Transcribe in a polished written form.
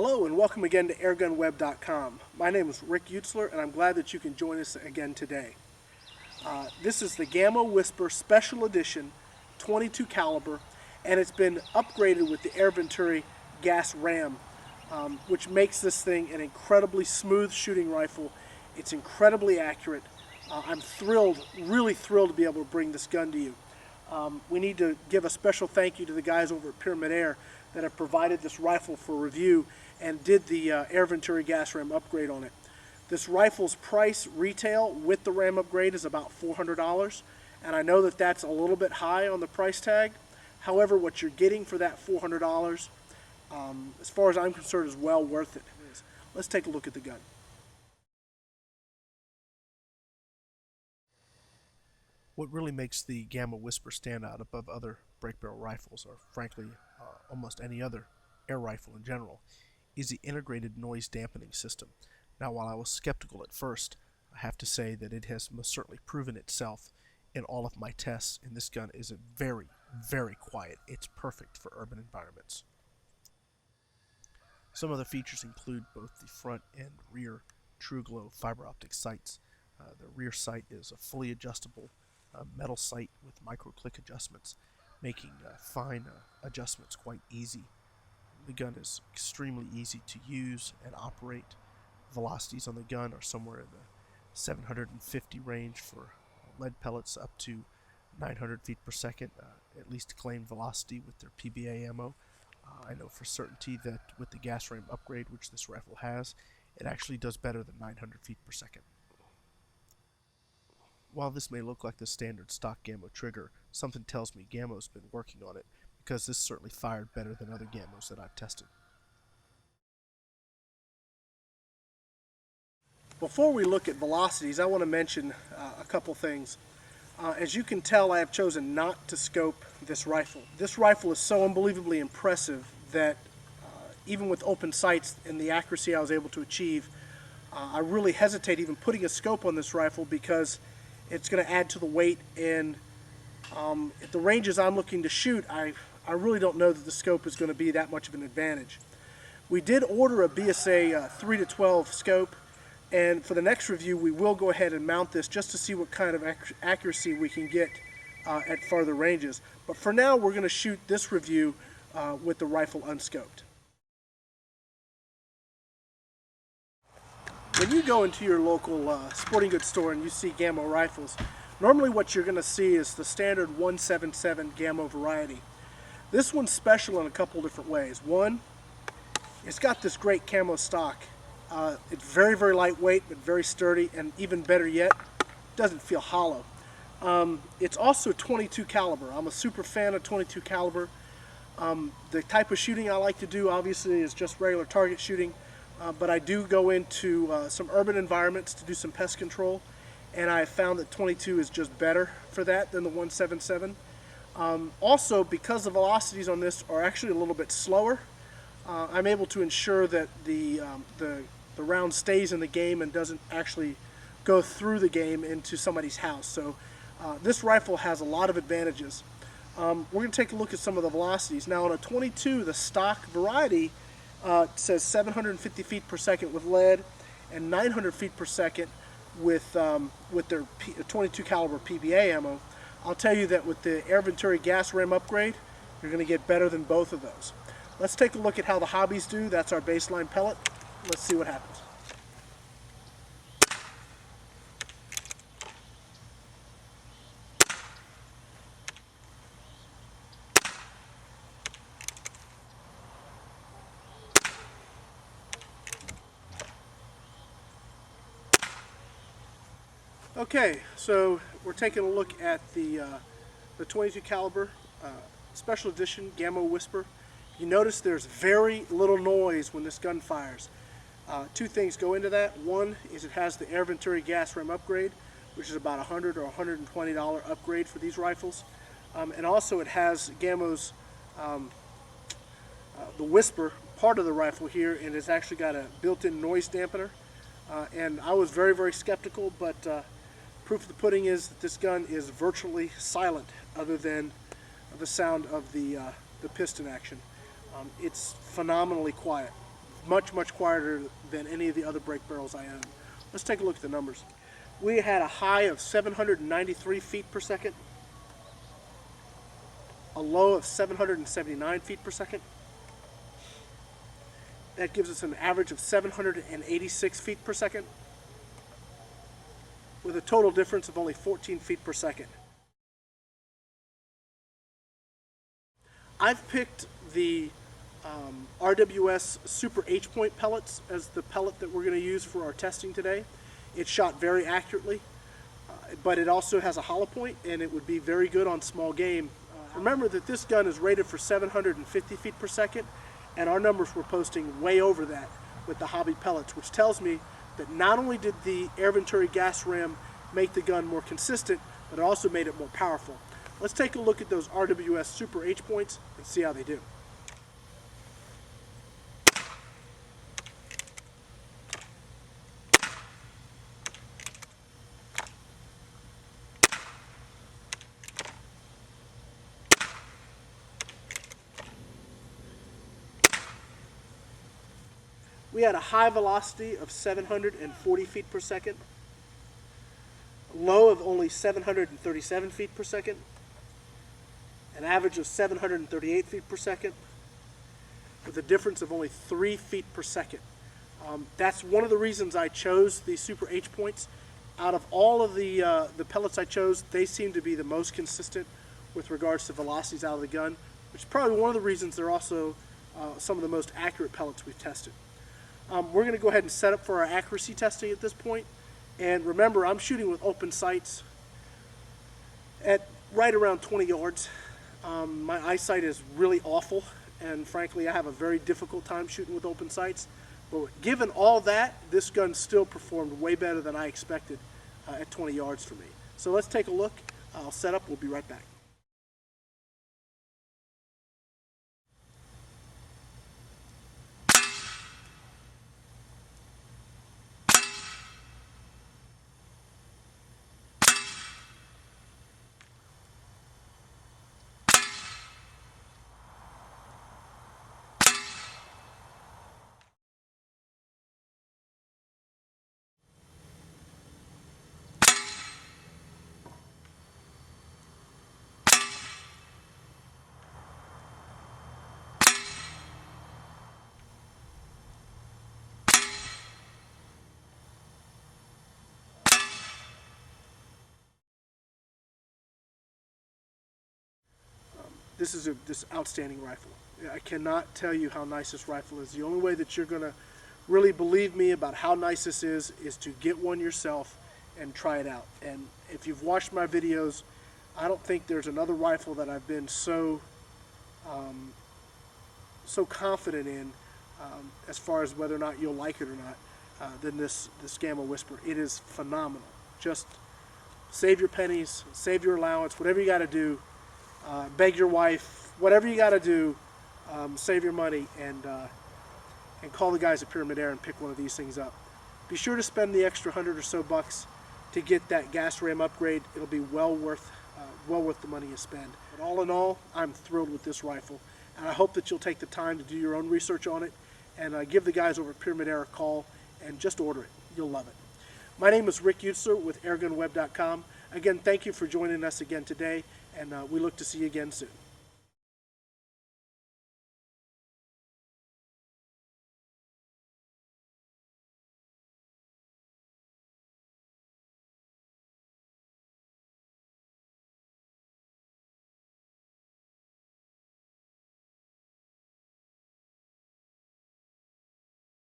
Hello and welcome again to airgunweb.com. My name is Rick Eutsler and I'm glad that you can join us again today. This is the Gamo Whisper Special Edition 22 caliber, and it's been upgraded with the Air Venturi Gas Ram, which makes this thing an incredibly smooth shooting rifle. It's incredibly accurate. I'm thrilled, really thrilled to be able to bring this gun to you. We need to give a special thank you to the guys over at Pyramid Air that have provided this rifle for review and did the Air Venturi Gas Ram upgrade on it. This rifle's price retail with the Ram upgrade is about $400, and I know that that's a little bit high on the price tag. However, what you're getting for that $400, as far as I'm concerned, is well worth it. Let's take a look at the gun. What really makes the Gamo Whisper stand out above other break barrel rifles, or frankly almost any other air rifle in general, is the integrated noise dampening system. Now, while I was skeptical at first, I have to say that it has most certainly proven itself in all of my tests, and this gun is very, very quiet. It's perfect for urban environments. Some other features include both the front and rear true glow fiber optic sights. The rear sight is a fully adjustable metal sight with micro click adjustments, making fine adjustments quite easy. The gun is extremely easy to use and operate. Velocities on the gun are somewhere in the 750 range for lead pellets, up to 900 feet per second, at least claimed velocity with their PBA ammo. I know for certainty that with the gas ram upgrade, which this rifle has, it actually does better than 900 feet per second. While this may look like the standard stock Gamo trigger, something tells me Gamo's been working on it, because this certainly fired better than other Gamos that I've tested. Before we look at velocities, I want to mention a couple things. As you can tell, I have chosen not to scope this rifle. This rifle is so unbelievably impressive that even with open sights and the accuracy I was able to achieve, I really hesitate even putting a scope on this rifle, because it's going to add to the weight, and at the ranges I'm looking to shoot, I really don't know that the scope is going to be that much of an advantage. We did order a BSA 3-12 scope, and for the next review we will go ahead and mount this just to see what kind of accuracy we can get at farther ranges. But for now, we're going to shoot this review with the rifle unscoped. When you go into your local sporting goods store and you see Gamo rifles, normally what you're going to see is the standard 177 Gamo variety. This one's special in a couple different ways. One, it's got this great camo stock. It's very, very lightweight, but very sturdy, and even better yet, it doesn't feel hollow. It's also 22 caliber. I'm a super fan of 22 caliber. The type of shooting I like to do, obviously, is just regular target shooting. But I do go into some urban environments to do some pest control, and I have found that 22 is just better for that than the 177. Also, because the velocities on this are actually a little bit slower, I'm able to ensure that the round stays in the game and doesn't actually go through the game into somebody's house. So this rifle has a lot of advantages. We're going to take a look at some of the velocities. Now, on a 22, the stock variety, it says 750 feet per second with lead and 900 feet per second with their 22 caliber PBA ammo. I'll tell you that with the Air Venturi Gas Ram upgrade, you're going to get better than both of those. Let's take a look at how the hobbies do. That's our baseline pellet. Let's see what happens. Okay, so we're taking a look at the 22 caliber special edition Gamo Whisper. You notice there's very little noise when this gun fires. Two things go into that. One is it has the Air Venturi Gas Ram upgrade, which is about $100 or $120 upgrade for these rifles. And also it has Gamo's the Whisper part of the rifle here, and it's actually got a built-in noise dampener. And I was very, very skeptical, but proof of the pudding is that this gun is virtually silent other than the sound of the piston action. It's phenomenally quiet, much, much quieter than any of the other brake barrels I own. Let's take a look at the numbers. We had a high of 793 feet per second, a low of 779 feet per second. That gives us an average of 786 feet per second, with a total difference of only 14 feet per second. I've picked the RWS Super H-point pellets as the pellet that we're going to use for our testing today. It's shot very accurately, but it also has a hollow point, and it would be very good on small game. Remember that this gun is rated for 750 feet per second, and our numbers were posting way over that with the hobby pellets, which tells me that not only did the Air Venturi Gas Ram make the gun more consistent, but it also made it more powerful. Let's take a look at those RWS Super H points and see how they do. We had a high velocity of 740 feet per second, a low of only 737 feet per second, an average of 738 feet per second, with a difference of only 3 feet per second. That's one of the reasons I chose the Super H points. Out of all of the pellets I chose, they seem to be the most consistent with regards to velocities out of the gun, which is probably one of the reasons they're also some of the most accurate pellets we've tested. We're going to go ahead and set up for our accuracy testing at this point. And remember, I'm shooting with open sights at right around 20 yards. My eyesight is really awful, and frankly, I have a very difficult time shooting with open sights. But given all that, this gun still performed way better than I expected at 20 yards for me. So let's take a look. I'll set up. We'll be right back. This is this outstanding rifle. I cannot tell you how nice this rifle is. The only way that you're going to really believe me about how nice this is to get one yourself and try it out. And if you've watched my videos, I don't think there's another rifle that I've been so confident in as far as whether or not you'll like it or not than this Gamo Whisper. It is phenomenal. Just save your pennies, save your allowance, whatever you got to do. Beg your wife, whatever you got to do, save your money and call the guys at Pyramid Air and pick one of these things up. Be sure to spend the extra $100 or so to get that gas ram upgrade. It'll be well worth the money you spend. But all in all, I'm thrilled with this rifle, and I hope that you'll take the time to do your own research on it and give the guys over at Pyramid Air a call and just order it. You'll love it. My name is Rick Eutsler with airgunweb.com. Again, thank you for joining us again today, and we look to see you again soon.